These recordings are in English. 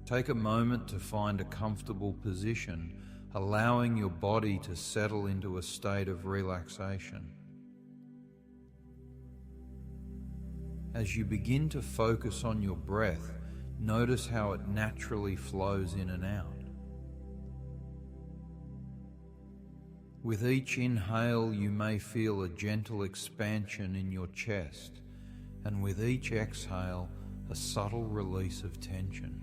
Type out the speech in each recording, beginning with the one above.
Take a moment to find a comfortable position, allowing your body to settle into a state of relaxation. As you begin to focus on your breath, notice how it naturally flows in and out. With each inhale, you may feel a gentle expansion in your chest, and with each exhale, a subtle release of tension.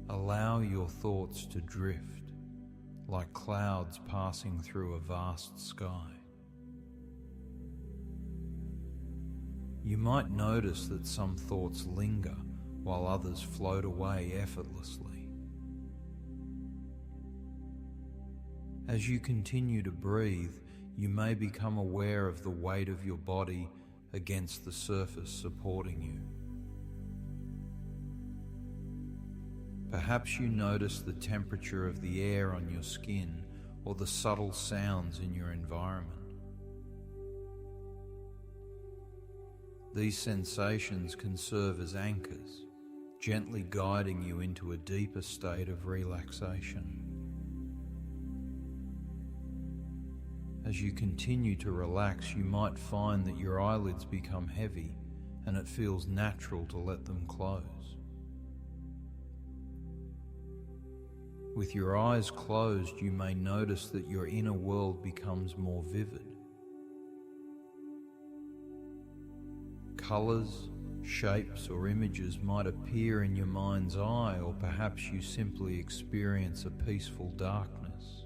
Allow your thoughts to drift, like clouds passing through a vast sky. You might notice that some thoughts linger while others float away effortlessly. As you continue to breathe, you may become aware of the weight of your body against the surface supporting you. Perhaps you notice the temperature of the air on your skin or the subtle sounds in your environment. These sensations can serve as anchors, gently guiding you into a deeper state of relaxation. As you continue to relax, you might find that your eyelids become heavy and it feels natural to let them close. With your eyes closed, you may notice that your inner world becomes more vivid. Colors, shapes, or images might appear in your mind's eye, or perhaps you simply experience a peaceful darkness.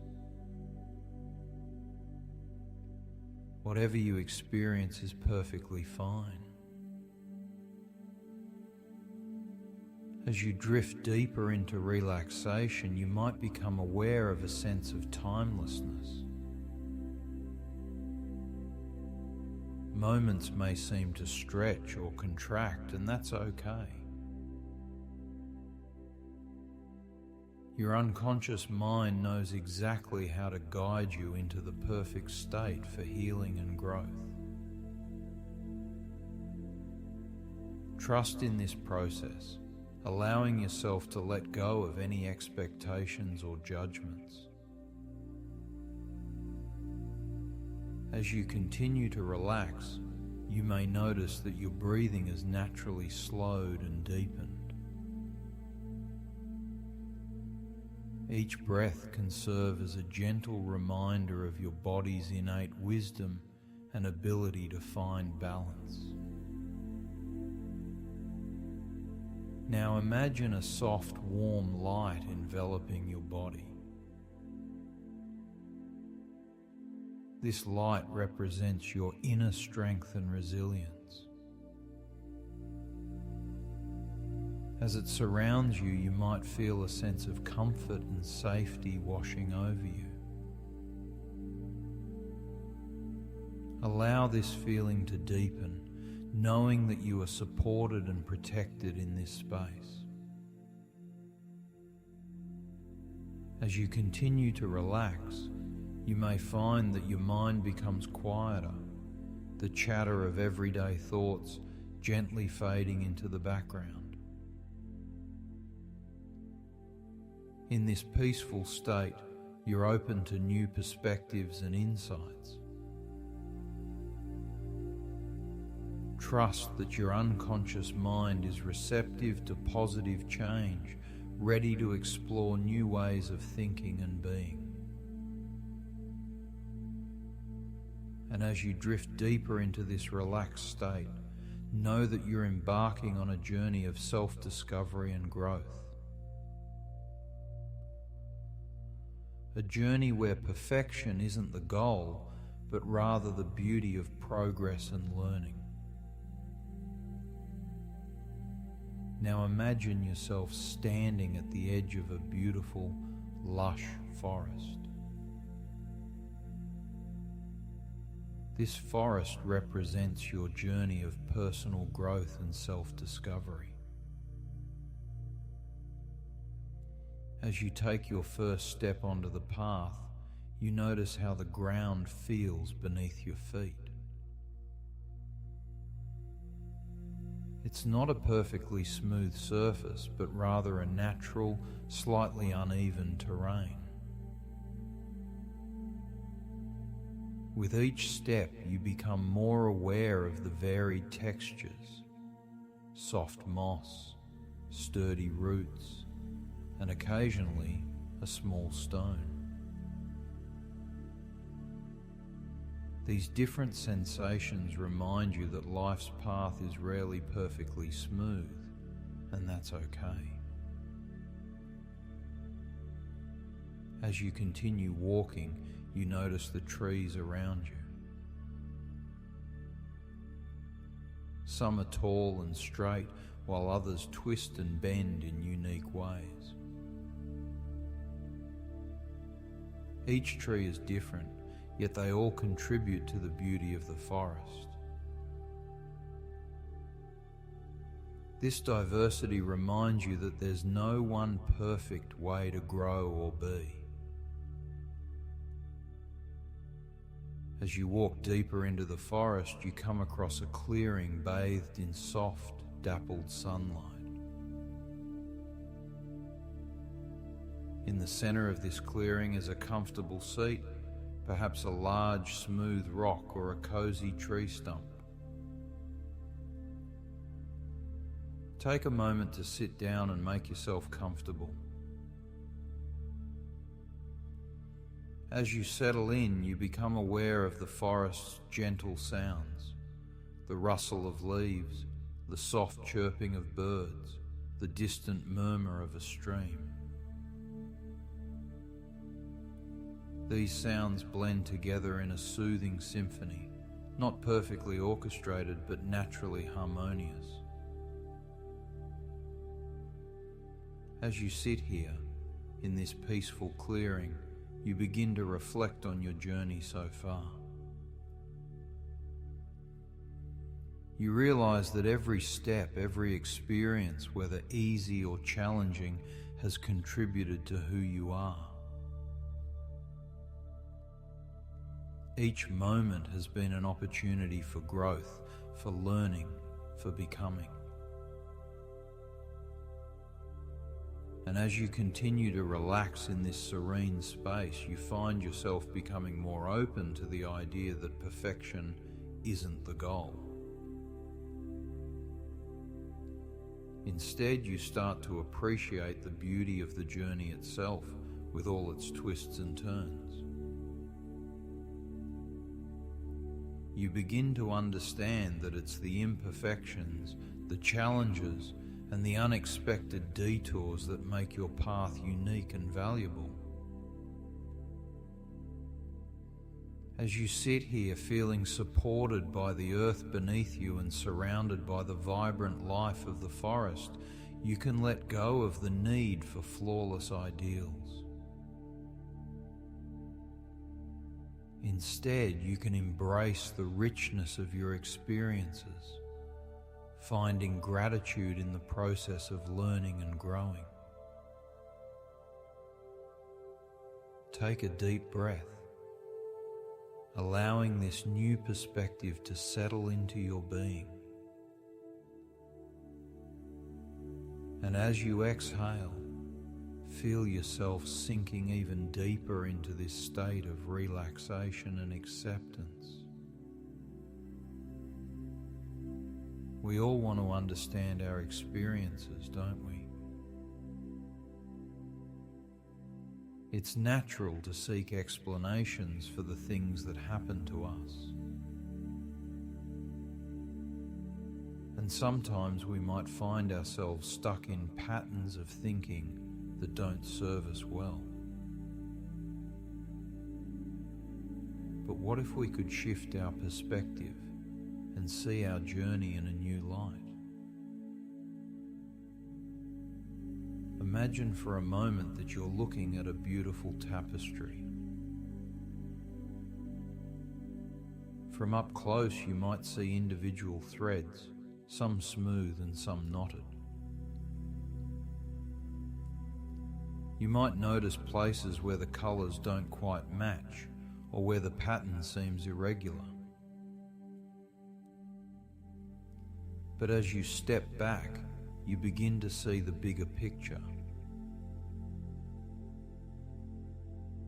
Whatever you experience is perfectly fine. As you drift deeper into relaxation, you might become aware of a sense of timelessness. Moments may seem to stretch or contract, and that's okay. Your unconscious mind knows exactly how to guide you into the perfect state for healing and growth. Trust in this process, allowing yourself to let go of any expectations or judgments. As you continue to relax, you may notice that your breathing is naturally slowed and deepened. Each breath can serve as a gentle reminder of your body's innate wisdom and ability to find balance. Now imagine a soft, warm light enveloping your body. This light represents your inner strength and resilience. As it surrounds you, you might feel a sense of comfort and safety washing over you. Allow this feeling to deepen, knowing that you are supported and protected in this space. As you continue to relax, you may find that your mind becomes quieter, the chatter of everyday thoughts gently fading into the background. In this peaceful state, you're open to new perspectives and insights. Trust that your unconscious mind is receptive to positive change, ready to explore new ways of thinking and being. And as you drift deeper into this relaxed state, know that you're embarking on a journey of self-discovery and growth. A journey where perfection isn't the goal, but rather the beauty of progress and learning. Now imagine yourself standing at the edge of a beautiful, lush forest. This forest represents your journey of personal growth and self-discovery. As you take your first step onto the path, you notice how the ground feels beneath your feet. It's not a perfectly smooth surface, but rather a natural, slightly uneven terrain. With each step, you become more aware of the varied textures: soft moss, sturdy roots, and occasionally a small stone. These different sensations remind you that life's path is rarely perfectly smooth, and that's okay. As you continue walking, you notice the trees around you. Some are tall and straight, while others twist and bend in unique ways. Each tree is different, yet they all contribute to the beauty of the forest. This diversity reminds you that there's no one perfect way to grow or be. As you walk deeper into the forest, you come across a clearing bathed in soft, dappled sunlight. In the center of this clearing is a comfortable seat, perhaps a large, smooth rock or a cozy tree stump. Take a moment to sit down and make yourself comfortable. As you settle in, you become aware of the forest's gentle sounds: the rustle of leaves, the soft chirping of birds, the distant murmur of a stream. These sounds blend together in a soothing symphony, not perfectly orchestrated but naturally harmonious. As you sit here, in this peaceful clearing, you begin to reflect on your journey so far. You realize that every step, every experience, whether easy or challenging, has contributed to who you are. Each moment has been an opportunity for growth, for learning, for becoming. And as you continue to relax in this serene space, you find yourself becoming more open to the idea that perfection isn't the goal. Instead, you start to appreciate the beauty of the journey itself, with all its twists and turns. You begin to understand that it's the imperfections, the challenges, and the unexpected detours that make your path unique and valuable. As you sit here feeling supported by the earth beneath you and surrounded by the vibrant life of the forest, you can let go of the need for flawless ideals. Instead, you can embrace the richness of your experiences, finding gratitude in the process of learning and growing. Take a deep breath, allowing this new perspective to settle into your being. And as you exhale, feel yourself sinking even deeper into this state of relaxation and acceptance. We all want to understand our experiences, don't we? It's natural to seek explanations for the things that happen to us. And sometimes we might find ourselves stuck in patterns of thinking that don't serve us well. But what if we could shift our perspective and see our journey in a new light? Imagine for a moment that you're looking at a beautiful tapestry. From up close, you might see individual threads, some smooth and some knotted. You might notice places where the colours don't quite match, or where the pattern seems irregular. But as you step back, you begin to see the bigger picture.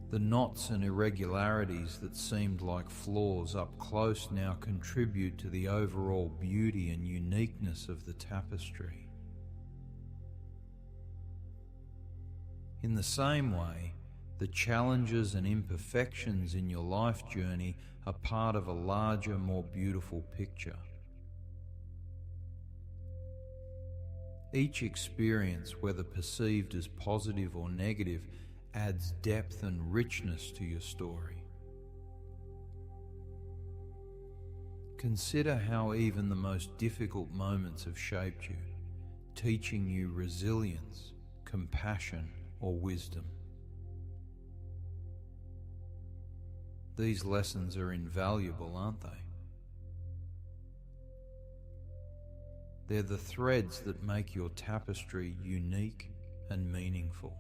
The knots and irregularities that seemed like flaws up close now contribute to the overall beauty and uniqueness of the tapestry. In the same way, the challenges and imperfections in your life journey are part of a larger, more beautiful picture. Each experience, whether perceived as positive or negative, adds depth and richness to your story. Consider how even the most difficult moments have shaped you, teaching you resilience, compassion, or wisdom. These lessons are invaluable, aren't they? They're the threads that make your tapestry unique and meaningful.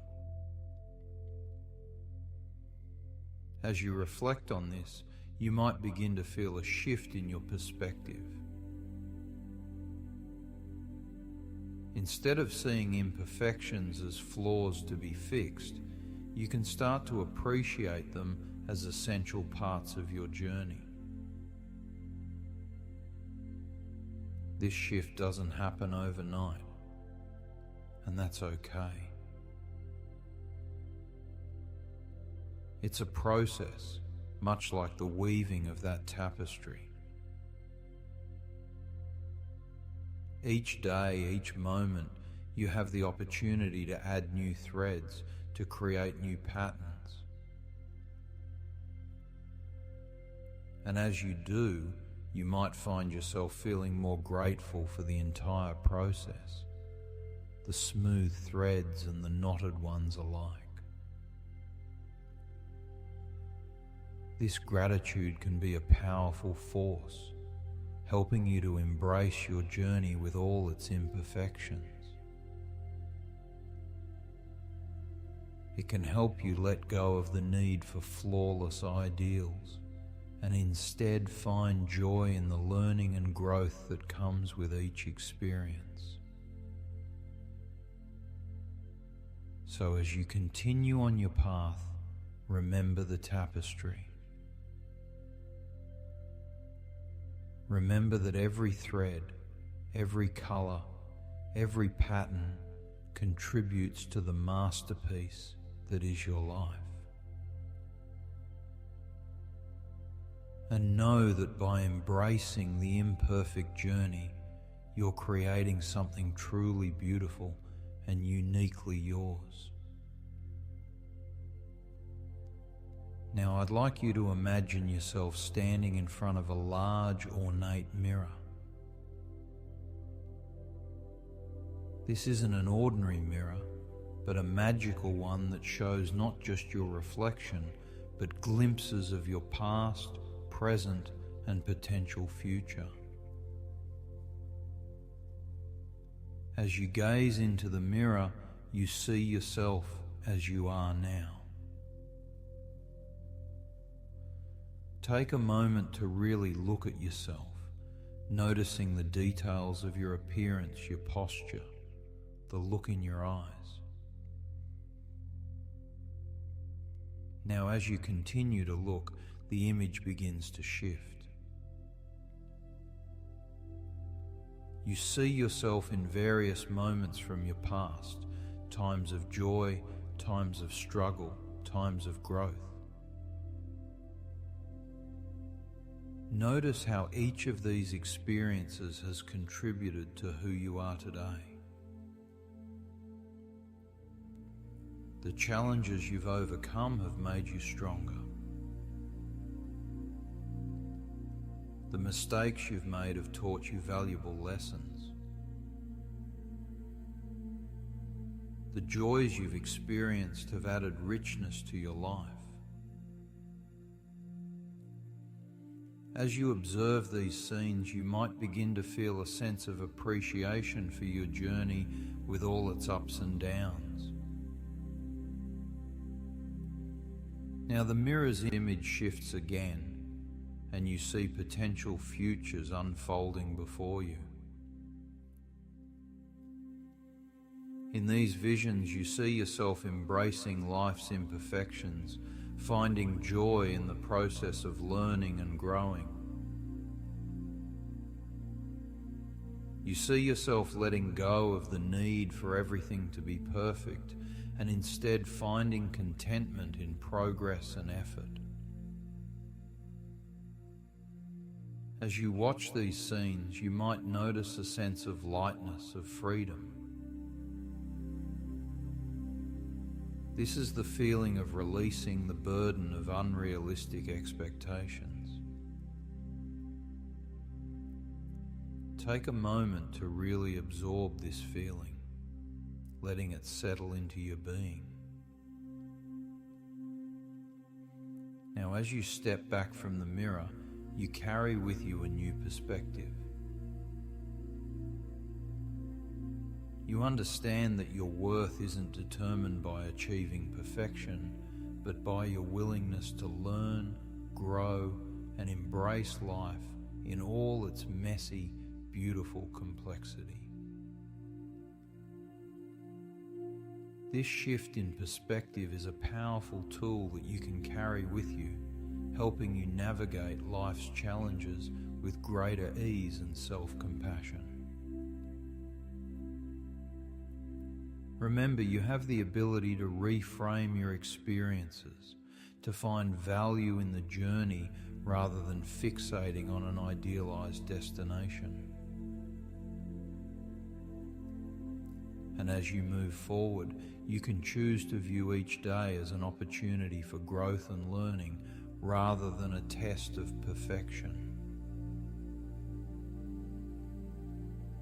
As you reflect on this, you might begin to feel a shift in your perspective. Instead of seeing imperfections as flaws to be fixed, you can start to appreciate them as essential parts of your journey. This shift doesn't happen overnight, and that's okay. It's a process, much like the weaving of that tapestry. Each day, each moment, you have the opportunity to add new threads, to create new patterns. And as you do, you might find yourself feeling more grateful for the entire process, the smooth threads and the knotted ones alike. This gratitude can be a powerful force, helping you to embrace your journey with all its imperfections. It can help you let go of the need for flawless ideals and instead find joy in the learning and growth that comes with each experience. So as you continue on your path, remember the tapestry. Remember that every thread, every color, every pattern contributes to the masterpiece that is your life. And know that by embracing the imperfect journey, you're creating something truly beautiful and uniquely yours. Now I'd like you to imagine yourself standing in front of a large, ornate mirror. This isn't an ordinary mirror, but a magical one that shows not just your reflection, but glimpses of your past, present, and potential future. As you gaze into the mirror, you see yourself as you are now. Take a moment to really look at yourself, noticing the details of your appearance, your posture, the look in your eyes. Now, as you continue to look, the image begins to shift. You see yourself in various moments from your past, times of joy, times of struggle, times of growth. Notice how each of these experiences has contributed to who you are today. The challenges you've overcome have made you stronger. The mistakes you've made have taught you valuable lessons. The joys you've experienced have added richness to your life. As you observe these scenes, you might begin to feel a sense of appreciation for your journey with all its ups and downs. Now the mirror's image shifts again, and you see potential futures unfolding before you. In these visions, you see yourself embracing life's imperfections, finding joy in the process of learning and growing. You see yourself letting go of the need for everything to be perfect and instead finding contentment in progress and effort. As you watch these scenes, you might notice a sense of lightness, of freedom. This is the feeling of releasing the burden of unrealistic expectations. Take a moment to really absorb this feeling, letting it settle into your being. Now, as you step back from the mirror, you carry with you a new perspective. You understand that your worth isn't determined by achieving perfection, but by your willingness to learn, grow, and embrace life in all its messy, beautiful complexity. This shift in perspective is a powerful tool that you can carry with you, helping you navigate life's challenges with greater ease and self-compassion. Remember, you have the ability to reframe your experiences, to find value in the journey rather than fixating on an idealized destination. And as you move forward, you can choose to view each day as an opportunity for growth and learning rather than a test of perfection.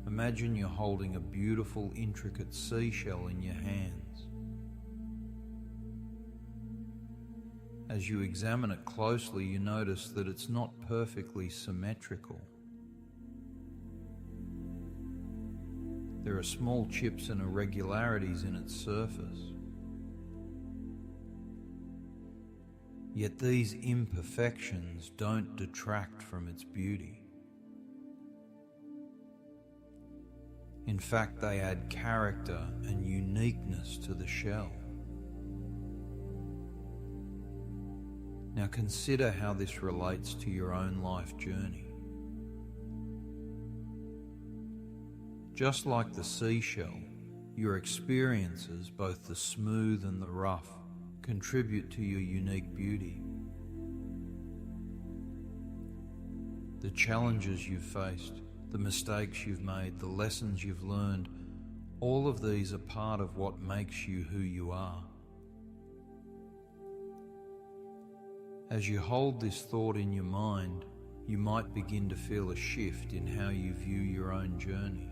Imagine you're holding a beautiful, intricate seashell in your hands. As you examine it closely, you notice that it's not perfectly symmetrical. There are small chips and irregularities in its surface. Yet these imperfections don't detract from its beauty. In fact, they add character and uniqueness to the shell. Now consider how this relates to your own life journey. Just like the seashell, your experiences, both the smooth and the rough, contribute to your unique beauty. The challenges you've faced, the mistakes you've made, the lessons you've learned, all of these are part of what makes you who you are. As you hold this thought in your mind, you might begin to feel a shift in how you view your own journey.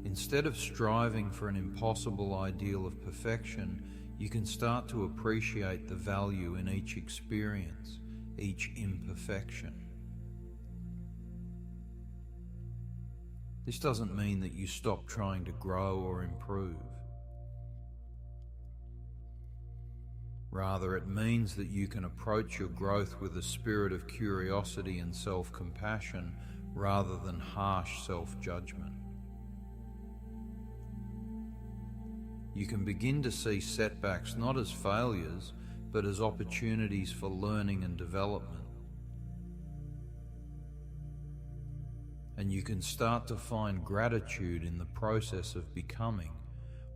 Instead of striving for an impossible ideal of perfection, you can start to appreciate the value in each experience, each imperfection. This doesn't mean that you stop trying to grow or improve. Rather, it means that you can approach your growth with a spirit of curiosity and self-compassion rather than harsh self-judgment. You can begin to see setbacks not as failures, but as opportunities for learning and development. And you can start to find gratitude in the process of becoming,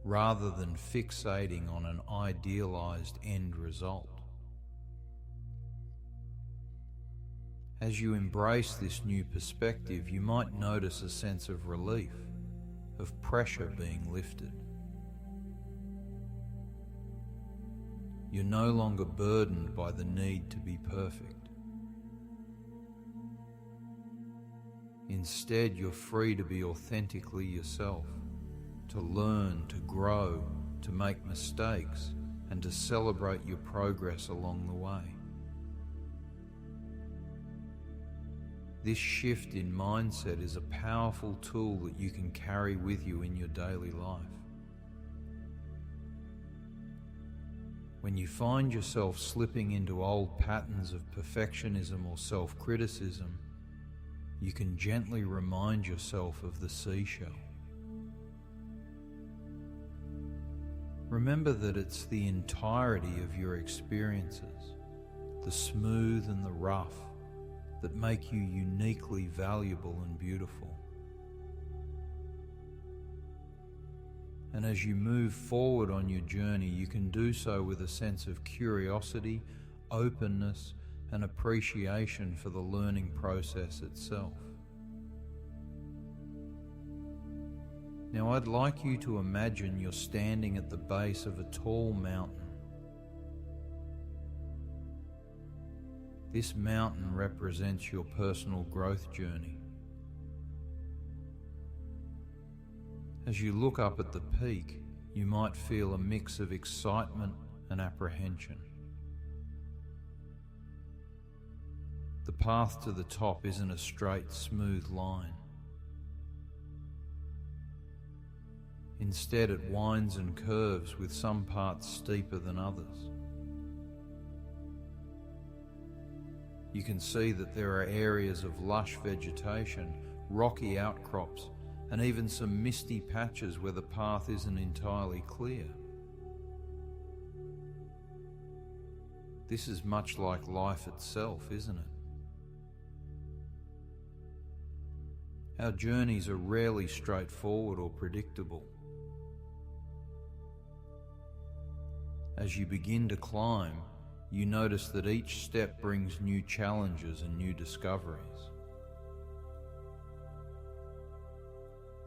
rather than fixating on an idealized end result. As you embrace this new perspective, you might notice a sense of relief, of pressure being lifted. You're no longer burdened by the need to be perfect. Instead, you're free to be authentically yourself, to learn, to grow, to make mistakes, and to celebrate your progress along the way. This shift in mindset is a powerful tool that you can carry with you in your daily life. When you find yourself slipping into old patterns of perfectionism or self-criticism, you can gently remind yourself of the seashell. Remember that it's the entirety of your experiences, the smooth and the rough, that make you uniquely valuable and beautiful. And as you move forward on your journey, you can do so with a sense of curiosity, openness, and appreciation for the learning process itself. Now, I'd like you to imagine you're standing at the base of a tall mountain. This mountain represents your personal growth journey. As you look up at the peak, you might feel a mix of excitement and apprehension. The path to the top isn't a straight, smooth line. Instead, it winds and curves, with some parts steeper than others. You can see that there are areas of lush vegetation, rocky outcrops, and even some misty patches where the path isn't entirely clear. This is much like life itself, isn't it? Our journeys are rarely straightforward or predictable. As you begin to climb, you notice that each step brings new challenges and new discoveries.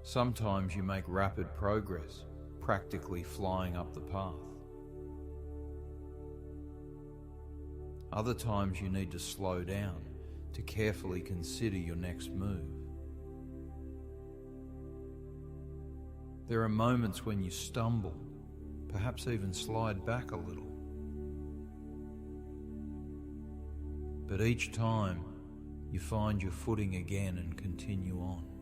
Sometimes you make rapid progress, practically flying up the path. Other times you need to slow down to carefully consider your next move. There are moments when you stumble, perhaps even slide back a little. But each time, you find your footing again and continue on.